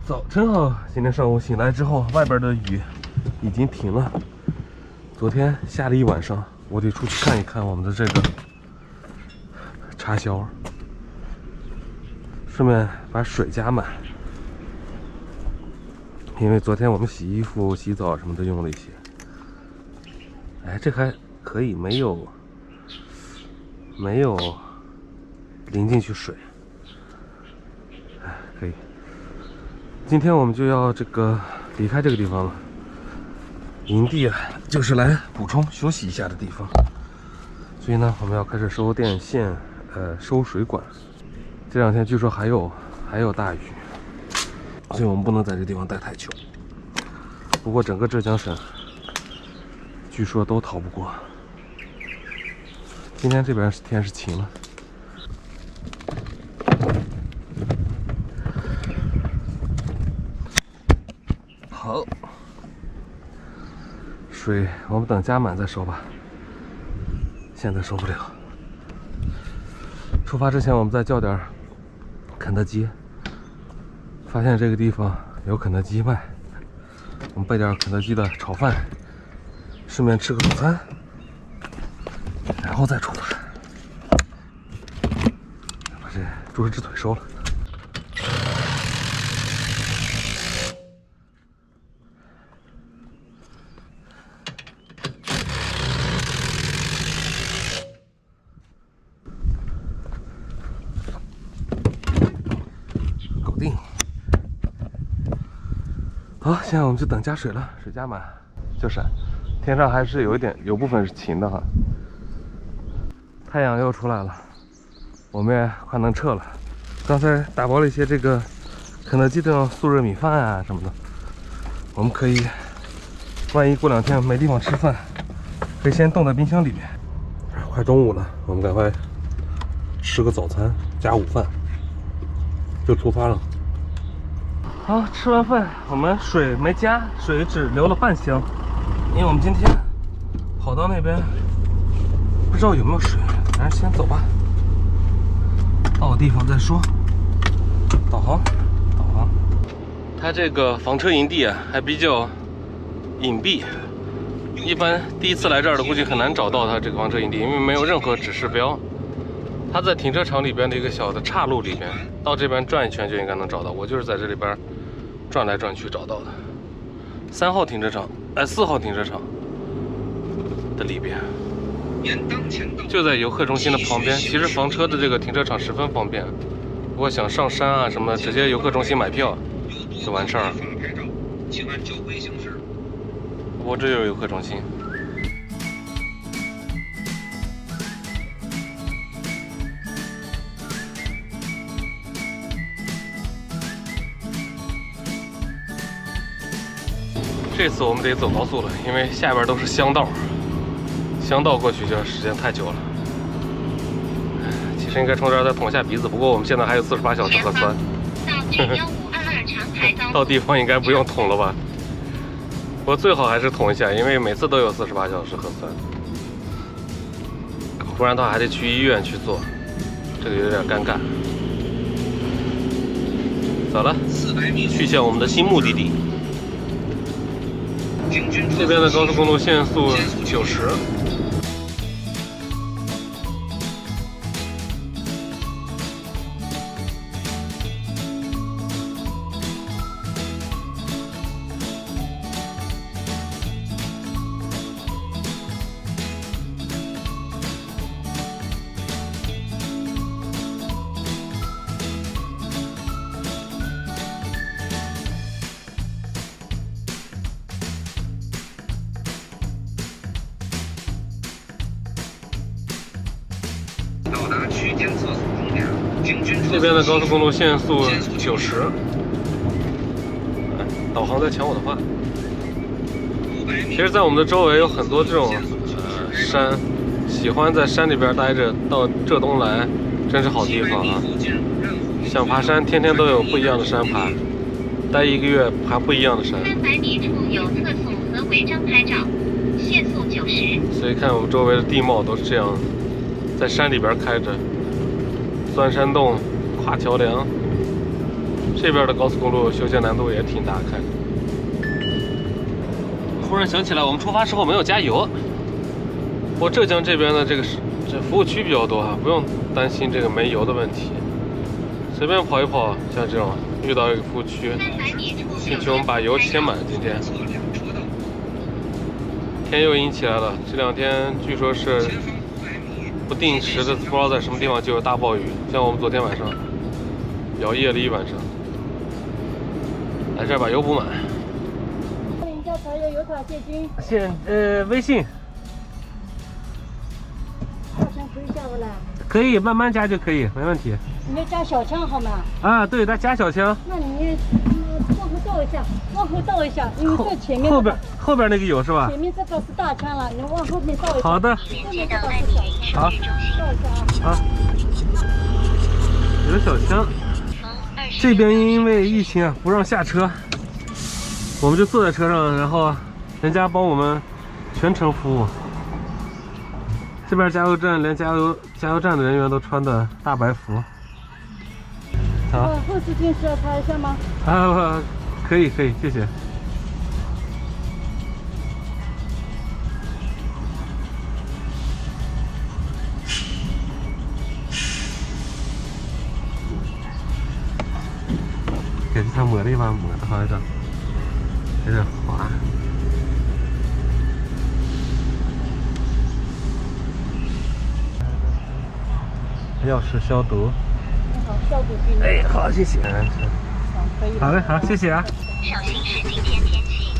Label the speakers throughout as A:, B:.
A: 早晨好，今天上午醒来之后，外边的雨已经停了。昨天下了一晚上，我得出去看一看我们的这个插销，顺便把水加满。因为昨天我们洗衣服、洗澡什么的用了一些。哎，这还可以，没有淋进去水。哎，可以。今天我们就要离开这个地方了。营地啊，就是来补充休息一下的地方。所以呢，我们要开始收电线，收水管。这两天据说还有大雨，所以我们不能在这个地方待太久。不过整个浙江省据说都逃不过。今天这边天是晴了。好，水我们等加满再收吧，现在收不了。出发之前我们再叫点肯德基，发现这个地方有肯德基卖，我们备点肯德基的炒饭，顺便吃个早餐，然后再出发，把这猪食之腿收了。好，现在我们就等加水了，水加满就闪。天上还是有部分是晴的哈，太阳又出来了，我们也快能撤了。刚才打包了一些这个肯德基这种速热米饭啊什么的，我们可以，万一过2天没地方吃饭，可以先冻在冰箱里面。快中午了，我们赶快吃个早餐加午饭，就出发了。好，吃完饭我们水没加，水只留了半箱，因为我们今天跑到那边不知道有没有水，反正先走吧，到地方再说。导航，它这个房车营地啊还比较隐蔽，一般第一次来这儿的估计很难找到它这个房车营地，因为没有任何指示标。它在停车场里边的一个小的岔路里边，到这边转一圈就应该能找到。我就是在这里边转来转去找到的。4号停车场的里边，就在游客中心的旁边。其实房车的这个停车场十分方便，如果想上山啊什么的，直接游客中心买票就完事儿了。不过这就是游客中心。这次我们得走高速了，因为下边都是乡道，过去就要时间太久了。其实应该从这儿再捅下鼻子，不过我们现在还有48小时核酸。到地方应该不用捅了吧？不过最好还是捅一下，因为每次都有48小时核酸，不然的话还得去医院去做，这个有点尴尬。走了，去向我们的新目的地。这边的高速公路限速90。这边的高速公路限速90。导航在抢我的话。其实，在我们的周围有很多这种山，喜欢在山里边待着，到浙东来真是好地方啊！想爬山，天天都有不一样的山爬，待1个月爬不一样的山。
B: 300米处有测速和违章拍照，限速90。
A: 所以看我们周围的地貌都是这样，在山里边开着，钻山洞、跨桥梁，这边的高速公路修建难度也挺大，看着。忽然想起来，我们出发时候没有加油。不过浙江这边的这服务区比较多啊，不用担心这个没油的问题。随便跑一跑，像这种遇到一个服务区，请求我们把油添满。今天天又阴起来了，这2天据说是不定时的，不知道在什么地方就有大暴雨，像我们昨天晚上摇曳了一晚上。来这儿把油补满。
C: 您家柴油油塔谢军，
A: 微信
C: 好像可以下不来。
A: 可以慢慢加就可以，没问题。
C: 你要加小枪好吗？
A: 啊，对，再加小枪。
C: 那你往后倒一下，往后倒一下，因为这前面、
A: 后边那个有是吧？
C: 前面这个是大枪了，你往后面倒一下。
A: 好的。
B: 连接到爱米人
A: 好。
C: 倒一下啊。
A: 啊。有小枪。这边因为疫情啊，不让下车，我们就坐在车上，然后人家帮我们全程服务。这边加油站连加油站的人员都穿的大白服。好。
C: 后视镜是要擦一下吗？
A: 啊，可以，谢谢。给它抹的一把抹的好一点，有点滑。钥匙消毒。
C: 好，消毒菌。
A: 哎，好，谢谢。
C: 可以。
A: 好嘞，好，谢谢啊。
B: 绍兴市今天天气。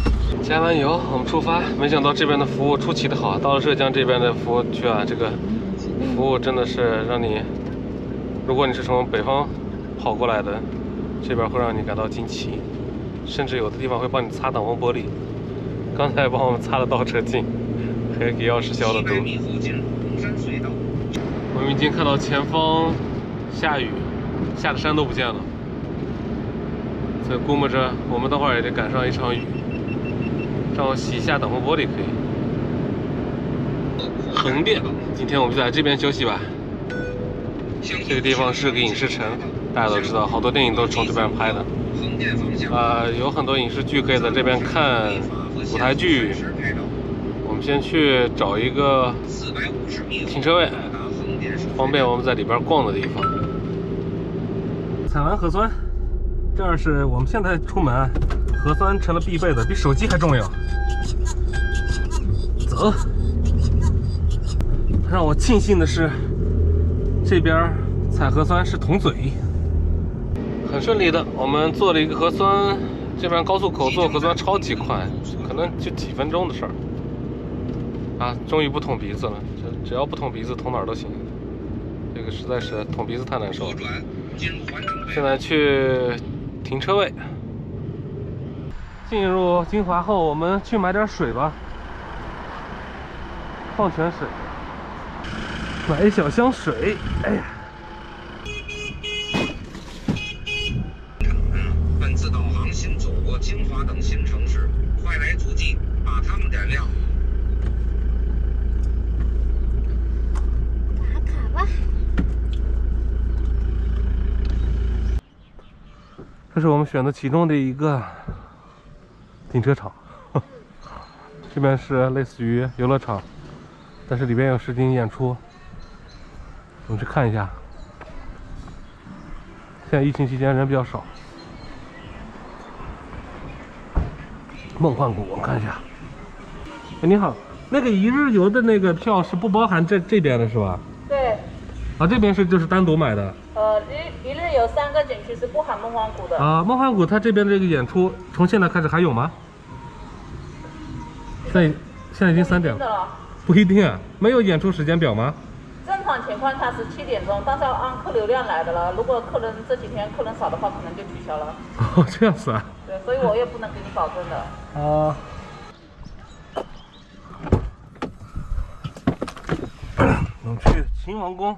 A: 加完油，我们出发。没想到这边的服务出奇的好，到了浙江这边的服务区啊，这个服务真的是让你，如果你是从北方跑过来的，这边会让你感到惊奇，甚至有的地方会帮你擦挡风玻璃。刚才帮我们擦了倒车镜，还给钥匙消了毒。我们已经看到前方下雨，下的山都不见了，所以估摸着我们等会儿也得赶上一场雨，让我洗一下挡风玻璃可以。横店，今天我们就在这边休息吧。这个地方是个影视城，大家都知道，好多电影都是从这边拍的。有很多影视剧可以在这边看，舞台剧。我们先去找一个停车位，方便我们在里边逛的地方。采完核酸，这儿是我们现在出门，核酸成了必备的，比手机还重要。走。让我庆幸的是，这边采核酸是同嘴，很顺利的。我们做了一个核酸，这边高速口做核酸超级快，可能就几分钟的事儿。啊，终于不捅鼻子了，只要不捅鼻子，捅哪儿都行。这个实在是捅鼻子太难受了。现在去停车位。进入金华后，我们去买点水吧，矿泉水。买一小箱水，哎呀！
D: 本次导航新走过金华等新城市，快来足迹，把它们点亮。
C: 打卡吧。
A: 这是我们选的其中的一个停车场，这边是类似于游乐场，但是里边有实景演出。我们去看一下，现在疫情期间人比较少。梦幻谷，我们看一下。哎，你好，那个一日游的那个票是不包含这边的是吧？
E: 对，
A: 啊，这边是就是单独买的。
E: 一日游3个景区是不含梦幻谷的。
A: 啊，梦幻谷它这边这个演出从现在开始还有吗？现在已经3点了。不一定啊，没有演出时间表吗？
E: 正常情况它是7点钟，但是要按客流量来的了。如果客人这几天客人少的话，可能就取消了。
A: 哦，这样子啊。
E: 对，所以我也不能给你保证的。
A: 啊。我们去秦皇宫。